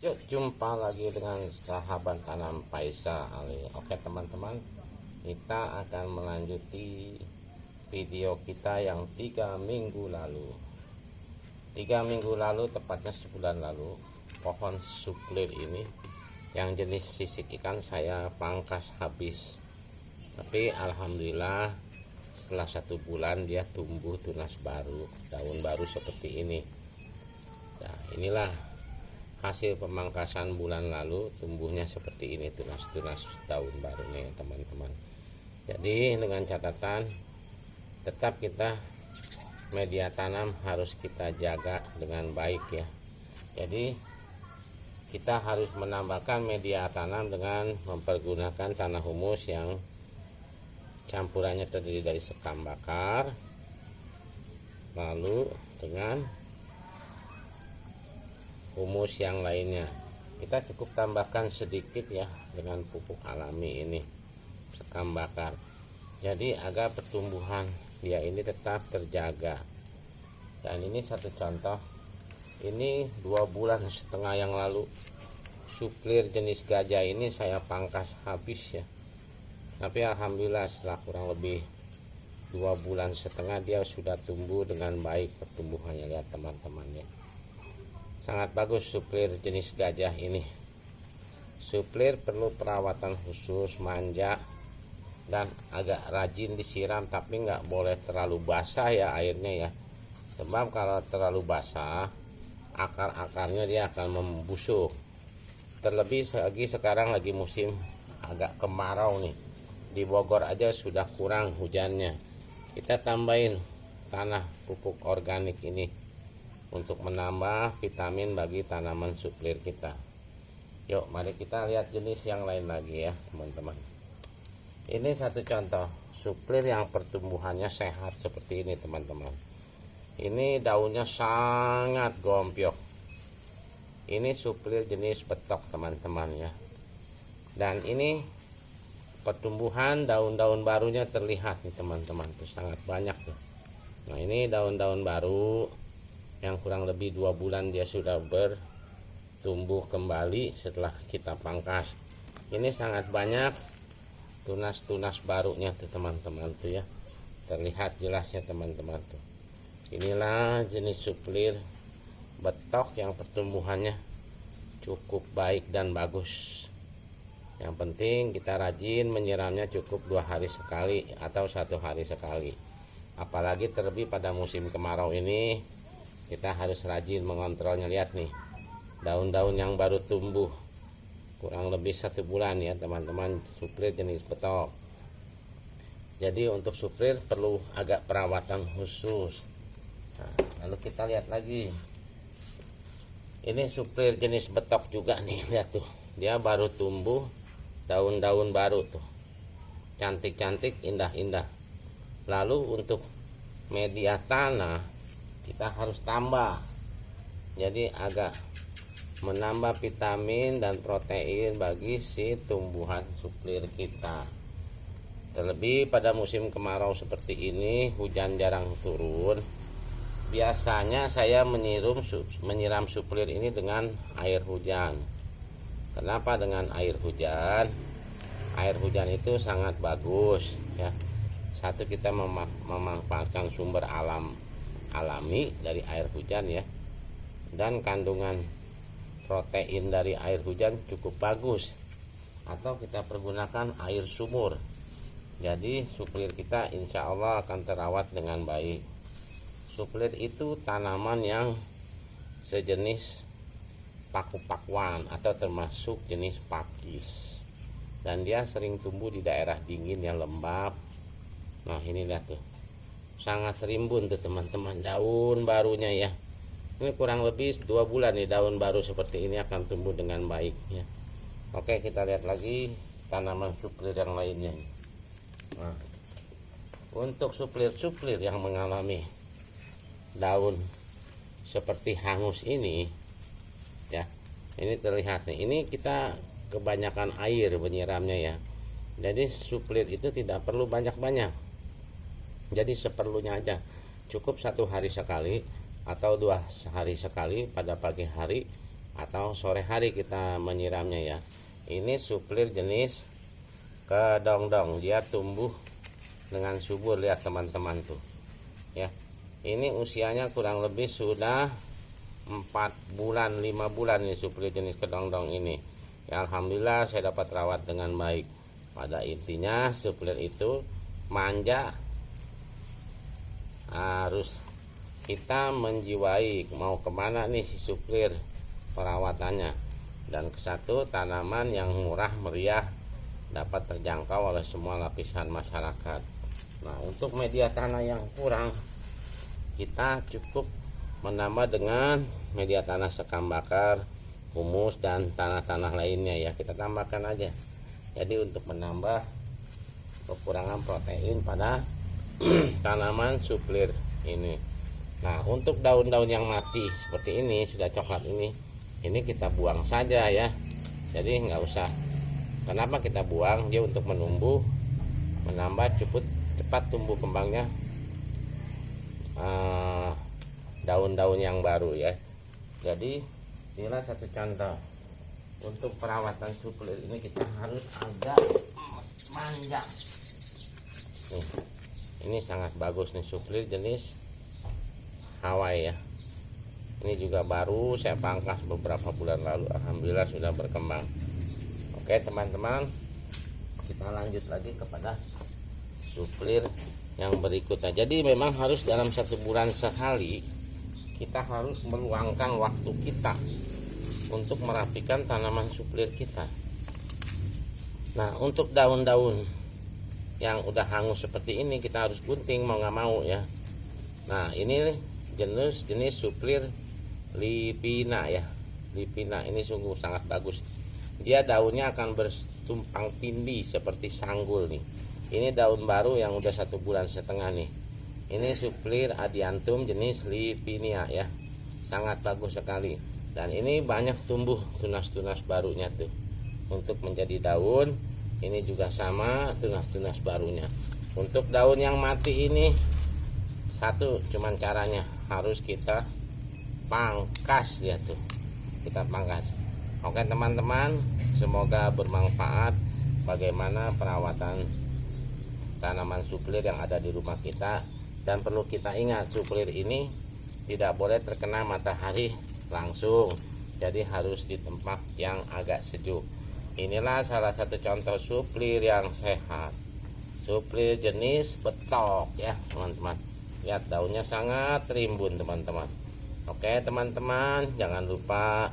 Yuk, jumpa lagi dengan sahabat tanam Faisal Ali. Oke teman-teman, kita akan melanjuti video kita yang 3 minggu lalu. 3 minggu lalu, tepatnya sebulan lalu, pohon suplir ini yang jenis sisik ikan saya pangkas habis. Tapi alhamdulillah setelah 1 bulan dia tumbuh tunas baru, daun baru seperti ini. Nah, inilah hasil pemangkasan bulan lalu, tumbuhnya seperti ini, tunas-tunas daun baru nih teman-teman. Jadi dengan catatan tetap kita media tanam harus kita jaga dengan baik ya. Jadi kita harus menambahkan media tanam dengan mempergunakan tanah humus yang campurannya terdiri dari sekam bakar, lalu dengan humus yang lainnya. Kita cukup tambahkan sedikit ya dengan pupuk alami ini, sekam bakar. Jadi agar pertumbuhan dia ini tetap terjaga. Dan ini satu contoh, ini 2,5 bulan yang lalu suplir jenis gajah ini saya pangkas habis ya. Tapi alhamdulillah setelah kurang lebih 2,5 bulan dia sudah tumbuh dengan baik pertumbuhannya. Lihat teman-teman ya, sangat bagus suplir jenis gajah ini. Suplir perlu perawatan khusus, manja dan agak rajin disiram, tapi nggak boleh terlalu basah ya airnya ya. Sebab kalau terlalu basah, akar-akarnya dia akan membusuk. Terlebih lagi sekarang lagi musim agak kemarau nih. Di Bogor aja sudah kurang hujannya. Kita tambahin tanah pupuk organik ini untuk menambah vitamin bagi tanaman suplir kita. Yuk mari kita lihat jenis yang lain lagi ya teman-teman. Ini satu contoh suplir yang pertumbuhannya sehat seperti ini teman-teman. Ini daunnya sangat gompiok. Ini suplir jenis betok teman-teman ya. Dan ini pertumbuhan daun-daun barunya terlihat nih teman-teman, tuh sangat banyak tuh. Nah ini daun-daun baru yang kurang lebih 2 bulan dia sudah bertumbuh kembali setelah kita pangkas. Ini sangat banyak tunas-tunas barunya tuh teman-teman tuh ya, terlihat jelas ya teman-teman tuh. Inilah jenis suplir betok yang pertumbuhannya cukup baik dan bagus. Yang penting kita rajin menyiramnya, cukup 2 hari sekali atau 1 hari sekali. Apalagi terlebih pada musim kemarau ini, kita harus rajin mengontrolnya. Lihat nih, daun-daun yang baru tumbuh kurang lebih 1 bulan ya teman-teman, suplir jenis betok. Jadi untuk suplir perlu agak perawatan khusus. Nah, lalu kita lihat lagi, ini suplir jenis betok juga nih, lihat tuh, dia baru tumbuh, daun-daun baru tuh, cantik-cantik, indah-indah. Lalu untuk media tanah kita harus tambah, jadi agak menambah vitamin dan protein bagi si tumbuhan suplir kita. Terlebih pada musim kemarau seperti ini, hujan jarang turun. Biasanya saya menyiram suplir ini dengan air hujan. Kenapa dengan air hujan? Air hujan itu sangat bagus ya. Satu, kita memanfaatkan sumber alami dari air hujan ya. Dan kandungan protein dari air hujan cukup bagus. Atau kita pergunakan air sumur. Jadi suplir kita insya Allah akan terawat dengan baik. Suplir itu tanaman yang sejenis paku-pakuan atau termasuk jenis pakis, dan dia sering tumbuh di daerah dingin yang lembab. Nah ini lihat tuh, sangat rimbun tuh teman-teman daun barunya ya. Ini kurang lebih 2 bulan nih daun baru seperti ini akan tumbuh dengan baik ya. Oke, kita lihat lagi tanaman suplir yang lainnya. Nah, untuk suplir-suplir yang mengalami daun seperti hangus ini ya, ini terlihat nih, ini kita kebanyakan air menyiramnya ya. Jadi suplir itu tidak perlu banyak-banyak, jadi seperlunya aja, cukup 1 hari sekali atau 2 hari sekali pada pagi hari atau sore hari kita menyiramnya ya. Ini suplir jenis kedongdong, dia tumbuh dengan subur, lihat teman-teman tuh ya. Ini usianya kurang lebih sudah 4 bulan 5 bulan nih suplir jenis kedongdong ini ya. Alhamdulillah saya dapat rawat dengan baik. Pada intinya suplir itu manja, harus kita menjiwai mau kemana nih si suplir perawatannya. Dan kesatu, tanaman yang murah meriah dapat terjangkau oleh semua lapisan masyarakat. Nah, untuk media tanah yang kurang, kita cukup menambah dengan media tanah sekam bakar, humus, dan tanah-tanah lainnya ya. Kita tambahkan aja. Jadi untuk menambah kekurangan protein pada tanaman suplir ini. Nah, untuk daun-daun yang mati seperti ini, sudah coklat ini kita buang saja ya. Jadi nggak usah. Kenapa kita buang? Dia untuk menumbuh, menambah cepat tumbuh kembangnya daun-daun yang baru ya. Jadi inilah satu contoh untuk perawatan suplir ini, kita harus agak manja nih. Ini sangat bagus nih suplir jenis Hawaii ya. Ini juga baru saya pangkas beberapa bulan lalu, alhamdulillah sudah berkembang. Oke teman-teman, kita lanjut lagi kepada suplir yang berikutnya. Jadi memang harus dalam 1 bulan sekali kita harus meluangkan waktu kita untuk merapikan tanaman suplir kita. Nah, untuk daun-daun yang udah hangus seperti ini kita harus gunting mau nggak mau ya. Nah, ini jenis suplir Lipina ya. Lipina ini sungguh sangat bagus. Dia daunnya akan bertumpang tindih seperti sanggul nih. Ini daun baru yang udah 1 bulan setengah nih. Ini suplir adiantum jenis Lipinia ya. Sangat bagus sekali. Dan ini banyak tumbuh tunas-tunas barunya tuh. Untuk menjadi daun, ini juga sama tunas-tunas barunya. Untuk daun yang mati ini satu cuman caranya harus kita pangkas ya tuh. Kita pangkas. Oke teman-teman, semoga bermanfaat bagaimana perawatan tanaman suplir yang ada di rumah kita. Dan perlu kita ingat, suplir ini tidak boleh terkena matahari langsung, jadi harus di tempat yang agak sejuk. Inilah salah satu contoh suplir yang sehat, suplir jenis betok ya teman-teman. Lihat daunnya sangat rimbun teman-teman. Oke teman-teman, jangan lupa